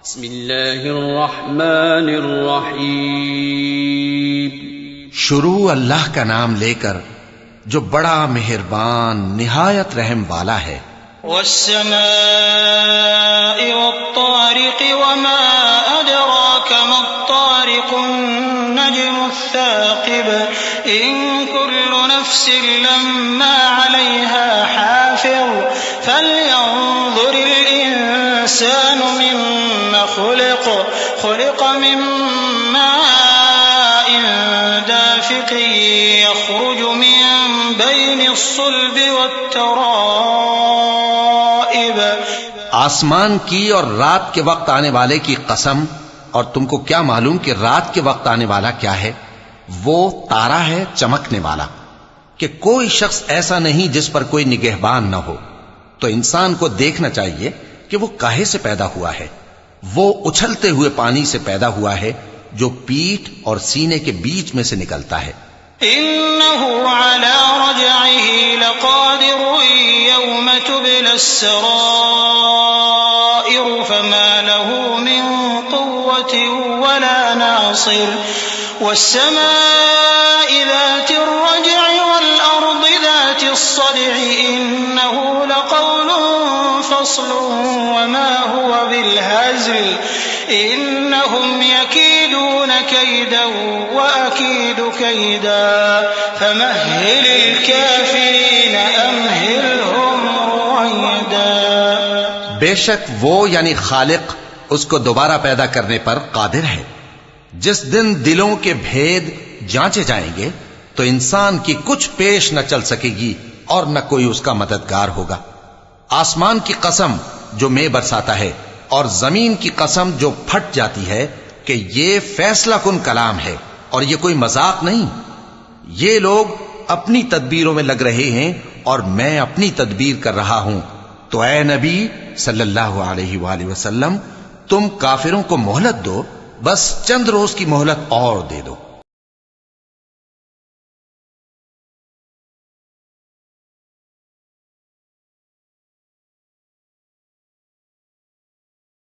بسم اللہ الرحمن الرحیم. شروع اللہ کا نام لے کر جو بڑا مہربان نہایت رحم والا ہے. والسماء والطارق وما أدراك ما الطارق النجم الثاقب إن كل نفس لما عليها حافظ فلينظر الإنسان مما خلق من ماء دافق يخرج من بين الصلب والترائب. آسمان کی اور رات کے وقت آنے والے کی قسم، اور تم کو کیا معلوم کہ رات کے وقت آنے والا کیا ہے؟ وہ تارا ہے چمکنے والا، کہ کوئی شخص ایسا نہیں جس پر کوئی نگہبان نہ ہو. تو انسان کو دیکھنا چاہیے کہ وہ کاہے سے پیدا ہوا ہے. وہ اچھلتے ہوئے پانی سے پیدا ہوا ہے جو پیٹھ اور سینے کے بیچ میں سے نکلتا ہے. إنه على رجعه لقادر يوم تبلى السرائر فما له من قوة ولا ناصر. والسماء ذات الرجع والأرض ذات الصدع إنه لقول فصل وما هو بالهزل إنهم يكيدون كيدا وأكيد كيدا فمهل الكافرين أمهلهم رويدا. بے شک وہ یعنی خالق اس کو دوبارہ پیدا کرنے پر قادر ہے. جس دن دلوں کے بھید جانچے جائیں گے تو انسان کی کچھ پیش نہ چل سکے گی اور نہ کوئی اس کا مددگار ہوگا. آسمان کی قسم جو مے برساتا ہے اور زمین کی قسم جو پھٹ جاتی ہے کہ یہ فیصلہ کن کلام ہے اور یہ کوئی مذاق نہیں. یہ لوگ اپنی تدبیروں میں لگ رہے ہیں اور میں اپنی تدبیر کر رہا ہوں. تو اے نبی صلی اللہ علیہ وآلہ وسلم، تم کافروں کو مہلت دو، بس چند روز کی مہلت اور دے دو.